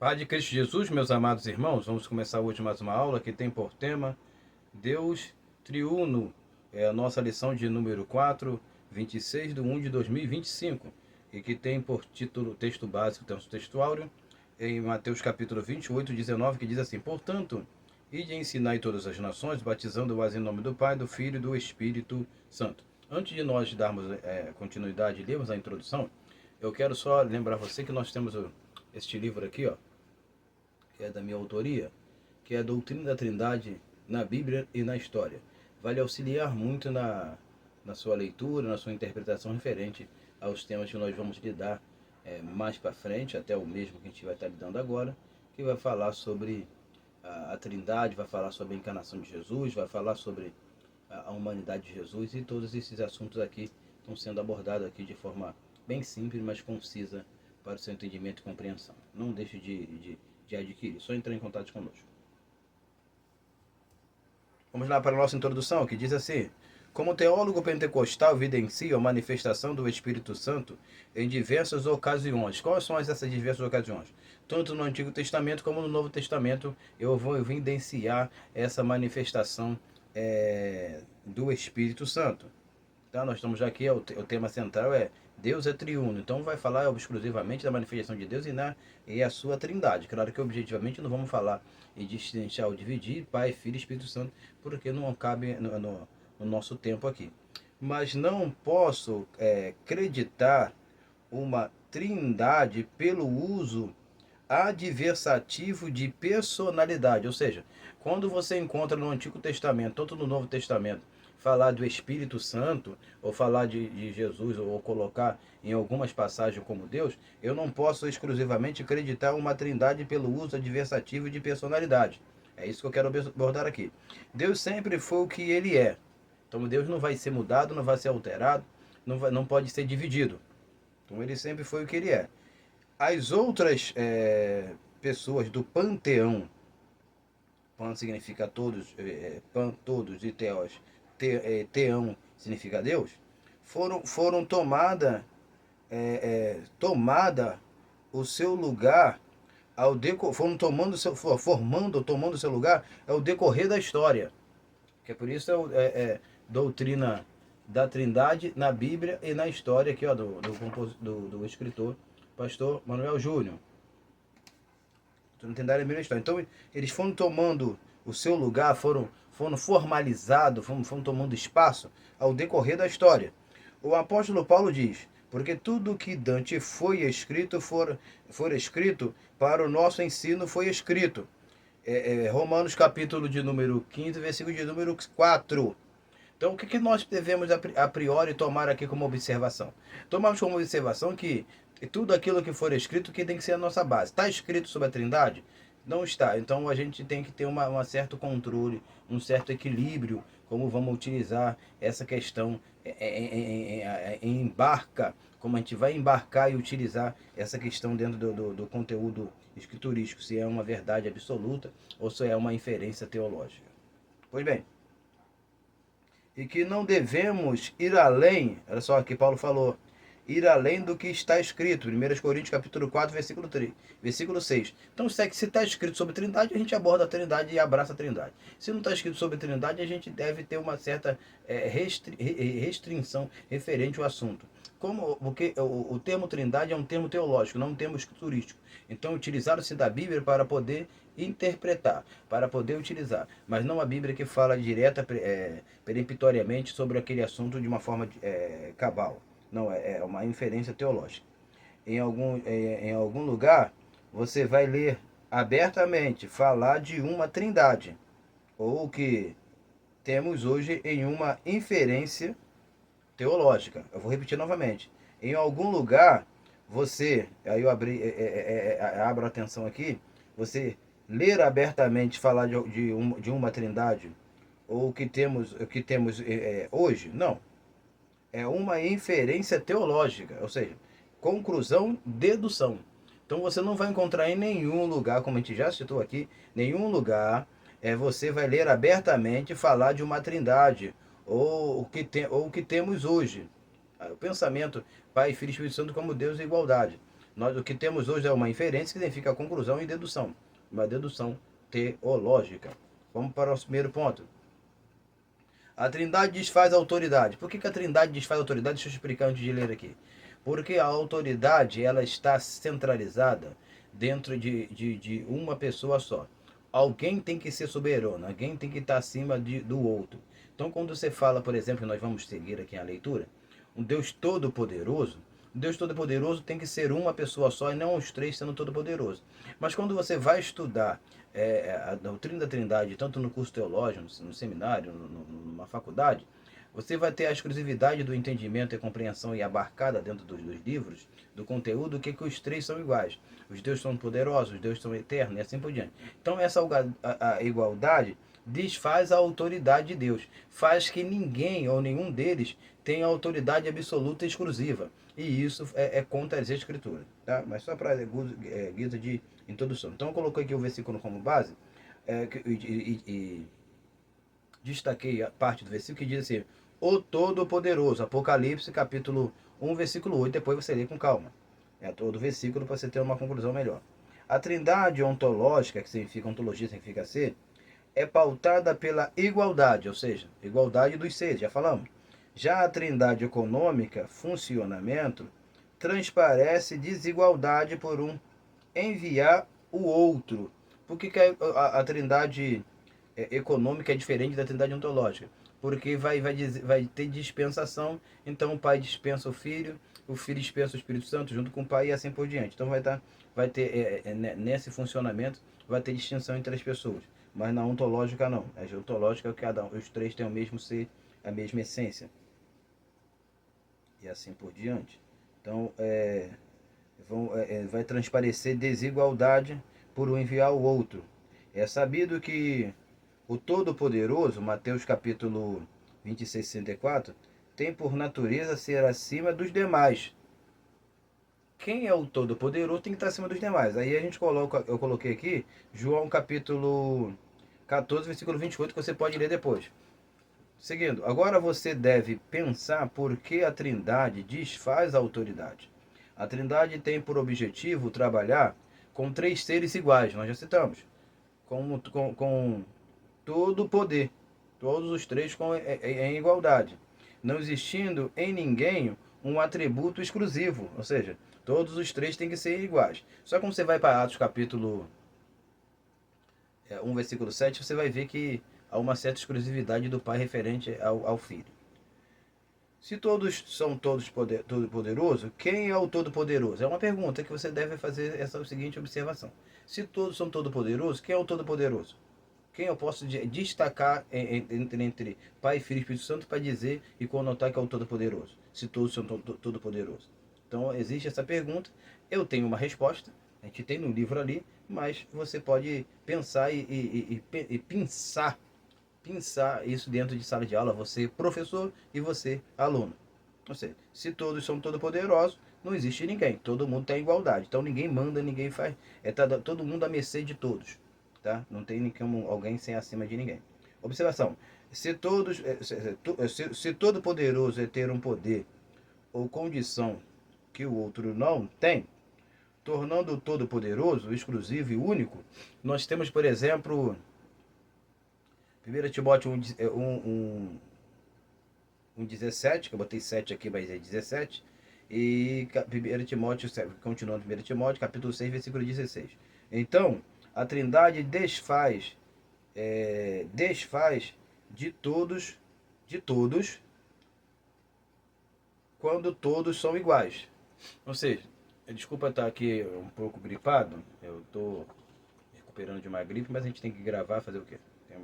Pai de Cristo Jesus, meus amados irmãos, vamos começar hoje mais uma aula que tem por tema Deus Triuno. É a nossa lição de número 4, 26 de 1 de 2025, e que tem por título, texto básico, texto áureo, em Mateus capítulo 28, 19, que diz assim: Portanto, ide e ensinai todas as nações, batizando-as em nome do Pai, do Filho e do Espírito Santo. Antes de nós darmos continuidade e lermos a introdução, eu quero só lembrar você que nós temos este livro aqui, ó, que é da minha autoria, que é a Doutrina da Trindade na Bíblia e na História. Vai lhe auxiliar muito na sua leitura, na sua interpretação referente aos temas que nós vamos lidar mais para frente, até o mesmo que a gente vai estar lidando agora, que vai falar sobre a Trindade, vai falar sobre a encarnação de Jesus, vai falar sobre a humanidade de Jesus, e todos esses assuntos aqui estão sendo abordados aqui de forma bem simples, mas concisa para o seu entendimento e compreensão. Não deixe de adquirir, só entrar em contato conosco. Vamos lá para a nossa introdução, que diz assim: como teólogo pentecostal evidencia a manifestação do Espírito Santo em diversas ocasiões. Quais são essas diversas ocasiões? Tanto no Antigo Testamento como no Novo Testamento eu vou evidenciar essa manifestação do Espírito Santo. Tá? Nós estamos aqui, o tema central é Deus é triuno, então vai falar exclusivamente da manifestação de Deus e a sua trindade. Claro que objetivamente não vamos falar em distinção ou dividir Pai, Filho e Espírito Santo, porque não cabe no nosso tempo aqui. Mas não posso acreditar uma trindade pelo uso adversativo de personalidade, ou seja, quando você encontra no Antigo Testamento, tanto no Novo Testamento, falar do Espírito Santo, ou falar de Jesus, ou colocar em algumas passagens como Deus, eu não posso exclusivamente acreditar uma trindade pelo uso adversativo de personalidade. É isso que eu quero abordar aqui. Deus sempre foi o que ele é. Então Deus não vai ser mudado, não vai ser alterado, não pode ser dividido. Então ele sempre foi o que ele é. As outras pessoas do panteão, pan significa todos, pan todos, e teos, teão significa Deus, foram tomada o seu lugar foram tomando seu lugar ao decorrer da história. Que é por isso doutrina da Trindade na Bíblia e na história aqui, ó, do escritor pastor Manuel Júnior. Trindade e história. Então eles foram tomando o seu lugar, foram formalizados, foram tomando espaço ao decorrer da história. O apóstolo Paulo diz: porque tudo que Dante foi escrito, for escrito para o nosso ensino, foi escrito. Romanos capítulo de número 15, versículo de número 4. Então o que nós devemos a priori tomar aqui como observação? Tomamos como observação que tudo aquilo que for escrito que tem que ser a nossa base. Está escrito sobre a Trindade? Não está. Então a gente tem que ter um certo controle, um certo equilíbrio, como vamos utilizar essa questão em embarca, como a gente vai embarcar e utilizar essa questão dentro do conteúdo escriturístico, se é uma verdade absoluta ou se é uma inferência teológica. Pois bem, e que não devemos ir além, olha só o que Paulo falou, ir além do que está escrito, 1 Coríntios capítulo 4, versículo 6. Então, se está escrito sobre a Trindade, a gente aborda a Trindade e abraça a Trindade. Se não está escrito sobre a Trindade, a gente deve ter uma certa restrição referente ao assunto. Porque o termo Trindade é um termo teológico, não um termo escriturístico. Então, utilizaram-se da Bíblia para poder interpretar, para poder utilizar, mas não a Bíblia que fala direta, peremptoriamente sobre aquele assunto de uma forma cabal. Não, é uma inferência teológica. Em algum lugar, você vai ler abertamente falar de uma trindade, ou o que temos hoje em uma inferência teológica. Eu vou repetir novamente. Em algum lugar, aí eu abro a atenção aqui, você ler abertamente falar de uma trindade, ou o que temos hoje, não. É uma inferência teológica, ou seja, conclusão, dedução. Então você não vai encontrar em nenhum lugar, como a gente já citou aqui, nenhum lugar você vai ler abertamente falar de uma trindade, ou o que temos hoje. O pensamento Pai, Filho e Espírito Santo como Deus e igualdade. Nós, o que temos hoje é uma inferência que significa conclusão e dedução. Uma dedução teológica. Vamos para o primeiro ponto. A Trindade desfaz a autoridade. Por que a Trindade desfaz a autoridade? Deixa eu explicar antes de ler aqui. Porque a autoridade ela está centralizada dentro de uma pessoa só. Alguém tem que ser soberano, alguém tem que estar acima do outro. Então, quando você fala, por exemplo, nós vamos seguir aqui a leitura, um Deus todo-poderoso, Deus Todo-Poderoso tem que ser uma pessoa só e não os três sendo Todo-Poderoso. Mas quando você vai estudar a doutrina da Trindade, tanto no curso teológico, no seminário, numa faculdade, você vai ter a exclusividade do entendimento e compreensão e abarcada dentro dos livros, do conteúdo, que os três são iguais. Os deuses são poderosos, os deuses são eternos e assim por diante. Então essa a igualdade desfaz a autoridade de Deus. Faz que ninguém ou nenhum deles tenha autoridade absoluta e exclusiva. E isso é contra as escrituras. Tá? Mas só para guisa de introdução. Então eu coloquei aqui o versículo como base e destaquei a parte do versículo que diz assim: o Todo-Poderoso, Apocalipse capítulo 1, versículo 8, depois você lê com calma. É todo o versículo para você ter uma conclusão melhor. A trindade ontológica, que significa ontologia, significa ser, é pautada pela igualdade, ou seja, igualdade dos seres, já falamos. Já a trindade econômica, funcionamento, transparece desigualdade por um enviar o outro. Por que a trindade econômica é diferente da trindade ontológica? Porque vai ter dispensação, então o pai dispensa o filho dispensa o Espírito Santo junto com o pai e assim por diante. Então vai ter nesse funcionamento, vai ter distinção entre as pessoas. Mas na ontológica não. A ontológica, os três têm o mesmo ser, a mesma essência. E assim por diante. Então, vai transparecer desigualdade por um enviar o outro. É sabido que o Todo-Poderoso, Mateus capítulo 26, 64, tem por natureza ser acima dos demais. Quem é o Todo-Poderoso tem que estar acima dos demais. Aí eu coloquei aqui João capítulo 14, versículo 28, que você pode ler depois. Seguindo, agora você deve pensar por que a Trindade desfaz a autoridade. A Trindade tem por objetivo trabalhar com três seres iguais, nós já citamos, com todo o poder, todos os três em igualdade, não existindo em ninguém um atributo exclusivo, ou seja, todos os três têm que ser iguais. Só que quando você vai para Atos capítulo 1, versículo 7, você vai ver que há uma certa exclusividade do Pai referente ao Filho. Se todos são todo-poderoso, quem é o todo-poderoso? É uma pergunta que você deve fazer essa seguinte observação. Se todos são todo-poderoso, quem é o todo-poderoso? Quem eu posso destacar entre Pai, Filho e Espírito Santo para dizer e conotar que é o todo-poderoso? Se todos são todo-poderoso. Então existe essa pergunta, eu tenho uma resposta, a gente tem no livro ali, mas você pode pensar e pensar isso dentro de sala de aula, você professor e você aluno. Ou seja, se todos são todo-poderosos, não existe ninguém, todo mundo tem igualdade, então ninguém manda, ninguém faz, todo mundo à mercê de todos, tá? Não tem alguém sem acima de ninguém. Observação, se todo poderoso é ter um poder ou condição que o outro não tem, tornando o todo poderoso, exclusivo e único, nós temos, por exemplo, 1 Timóteo 1,17, que eu botei 7 aqui, mas é 17. E 1 Timóteo, continuando 1 Timóteo, capítulo 6, versículo 16. Então, a Trindade desfaz de todos, quando todos são iguais. Ou seja, desculpa estar aqui um pouco gripado, eu estou recuperando de uma gripe, mas a gente tem que gravar, fazer o quê? É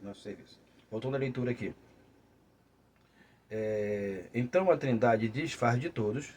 nosso serviço. Voltando à leitura aqui. Então a Trindade desfaz de todos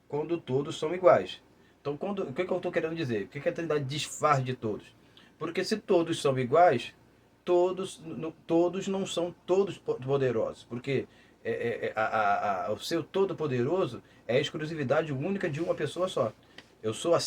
quando todos são iguais. Então, o que eu estou querendo dizer? O que a Trindade desfaz de todos? Porque se todos são iguais, todos não são todos poderosos. Porque o seu todo-poderoso é a exclusividade única de uma pessoa só. Eu sou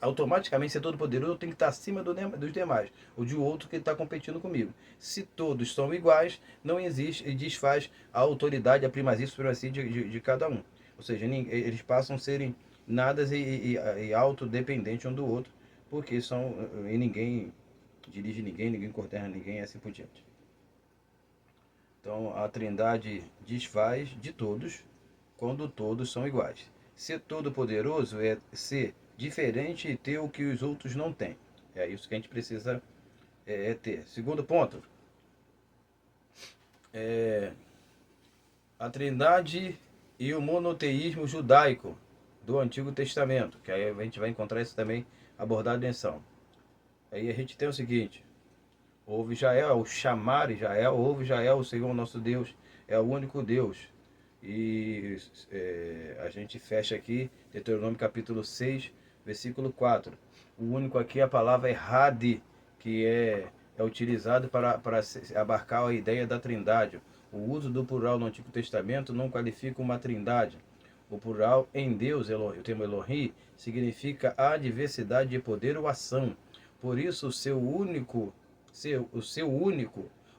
automaticamente, ser todo poderoso, eu tenho que estar acima dos demais, ou de outro que está competindo comigo. Se todos são iguais, não existe e desfaz a autoridade, a primazia e supremacia de cada um. Ou seja, eles passam a serem nadas e autodependentes um do outro, porque são, e ninguém dirige ninguém, ninguém coordena ninguém, e assim por diante. Então a Trindade desfaz de todos quando todos são iguais. Ser todo-poderoso é ser diferente e ter o que os outros não têm. É isso que a gente precisa ter. Segundo ponto, é, a Trindade e o monoteísmo judaico do Antigo Testamento, que aí a gente vai encontrar isso também abordado em ação. Aí a gente tem o seguinte: ouve Israel, o chamar Israel, ouve Israel, o Senhor nosso Deus é o único Deus. E a gente fecha aqui, Deuteronômio capítulo 6, versículo 4. O único aqui, a palavra é Had, que é utilizado para abarcar a ideia da trindade. O uso do plural no Antigo Testamento não qualifica uma trindade. O plural em Deus, o termo Elohim, significa a diversidade de poder ou ação. Por isso, o seu único,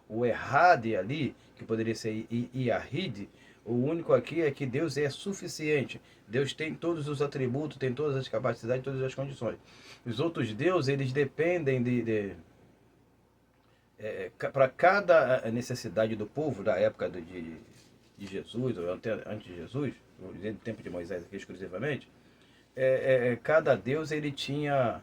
o Errade ali, que poderia ser Iahid, o único aqui é que Deus é suficiente. Deus tem todos os atributos, tem todas as capacidades, todas as condições. Os outros deuses, eles dependem para cada necessidade do povo da época de Jesus, ou até antes de Jesus, no tempo de Moisés aqui exclusivamente, cada deus ele tinha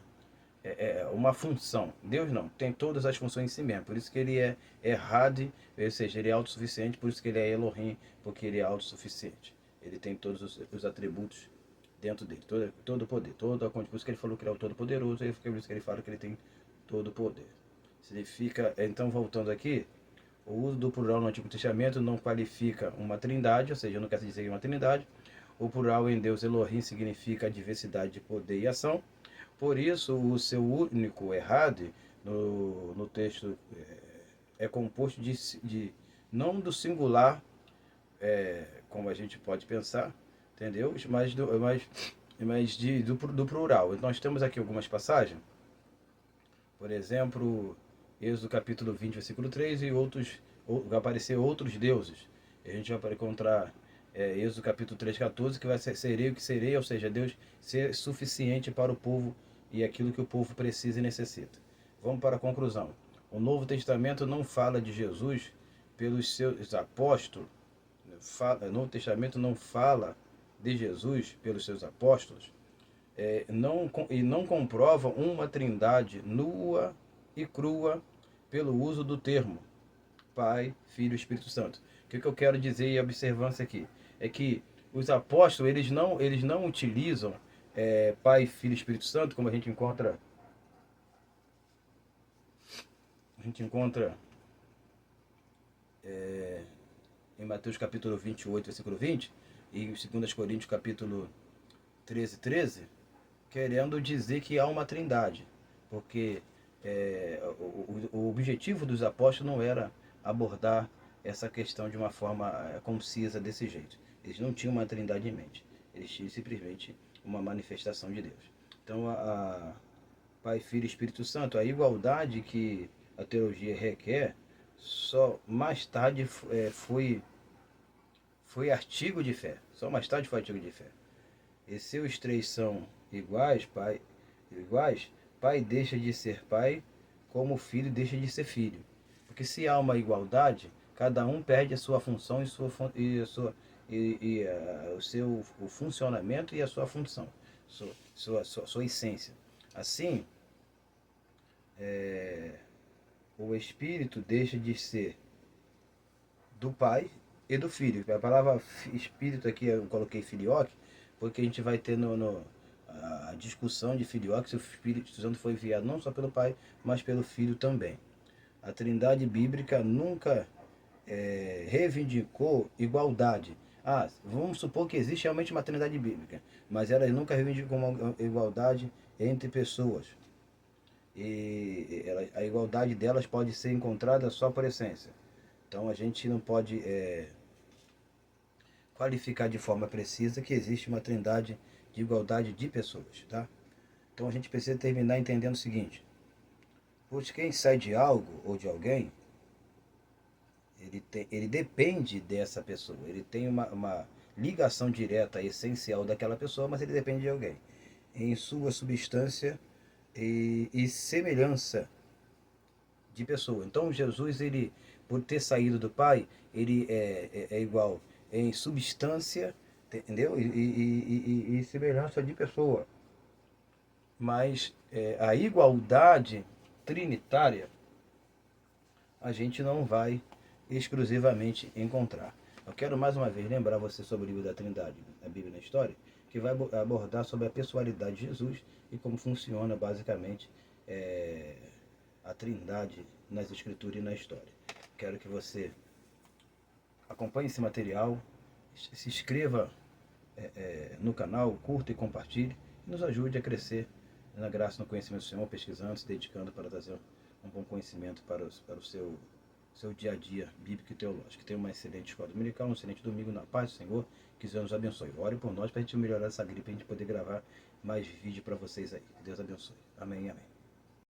uma função. Deus não, tem todas as funções em si mesmo. Por isso que ele é Had, ou seja, ele é autossuficiente, por isso que ele é Elohim, porque ele é autossuficiente. Ele tem todos os atributos dentro dele, todo o poder, por isso que ele falou que ele é o todo-poderoso, e por isso que ele fala que ele tem todo o poder. Significa, então voltando aqui, o uso do plural no Antigo Testamento não qualifica uma trindade, ou seja, não quer dizer uma trindade. O plural em Deus Elohim significa a diversidade de poder e ação. Por isso, o seu único errado no texto é composto não do singular, como a gente pode pensar, entendeu? Mas do plural. Nós temos aqui algumas passagens, por exemplo, Êxodo capítulo 20, versículo 3, e vai aparecer outros deuses. A gente vai encontrar Êxodo capítulo 3, 14, que vai ser serei o que serei, ou seja, Deus ser suficiente para o povo e aquilo que o povo precisa e necessita. Vamos para a conclusão. O Novo Testamento não fala de Jesus pelos seus apóstolos, o Novo Testamento não fala de Jesus pelos seus apóstolos, não comprova uma trindade nua e crua pelo uso do termo Pai, Filho e Espírito Santo. O que eu quero dizer e observância aqui é que os apóstolos eles não utilizam Pai, Filho e Espírito Santo, como a gente encontra em Mateus capítulo 28, versículo 20, e em 2 Coríntios capítulo 13, 13, querendo dizer que há uma trindade, porque o objetivo dos apóstolos não era abordar essa questão de uma forma concisa desse jeito. Eles não tinham uma trindade em mente, eles tinham simplesmente uma manifestação de Deus. Então, a Pai, Filho e Espírito Santo, a igualdade que a teologia requer, só mais tarde foi artigo de fé. Só mais tarde foi artigo de fé. E se os três são iguais, pai deixa de ser pai, como o filho deixa de ser filho. Porque se há uma igualdade, cada um perde a sua função o funcionamento e a sua função, sua essência. Assim, o espírito deixa de ser do pai e do filho. A palavra espírito aqui eu coloquei filioque, porque a gente vai ter a discussão de filioque se o Espírito Santo foi enviado não só pelo pai, mas pelo filho também. A trindade bíblica nunca reivindicou igualdade. Vamos supor que existe realmente uma trindade bíblica, mas ela nunca reivindicou uma igualdade entre pessoas. A igualdade delas pode ser encontrada só por essência. Então a gente não pode qualificar de forma precisa que existe uma trindade de igualdade de pessoas, tá? Então a gente precisa terminar entendendo o seguinte: pois quem sai de algo ou de alguém, ele depende dessa pessoa, ele tem uma ligação direta, essencial daquela pessoa, mas ele depende de alguém. Em sua substância e semelhança de pessoa. Então Jesus, ele, por ter saído do Pai, ele é igual em substância, entendeu? E semelhança de pessoa. Mas a igualdade trinitária a gente não vai exclusivamente encontrar. Eu quero mais uma vez lembrar você sobre o livro da Trindade, a Bíblia na História, que vai abordar sobre a pessoalidade de Jesus e como funciona basicamente a Trindade nas Escrituras e na História. Quero que você acompanhe esse material, se inscreva no canal, curta e compartilhe e nos ajude a crescer na graça e no conhecimento do Senhor, pesquisando, se dedicando para trazer um bom conhecimento para o seu dia a dia bíblico e teológico. Tenha uma excelente escola dominical, um excelente domingo na paz do Senhor, que Deus nos abençoe. Ore por nós para a gente melhorar essa gripe, para a gente poder gravar mais vídeo para vocês aí. Que Deus abençoe. Amém e amém.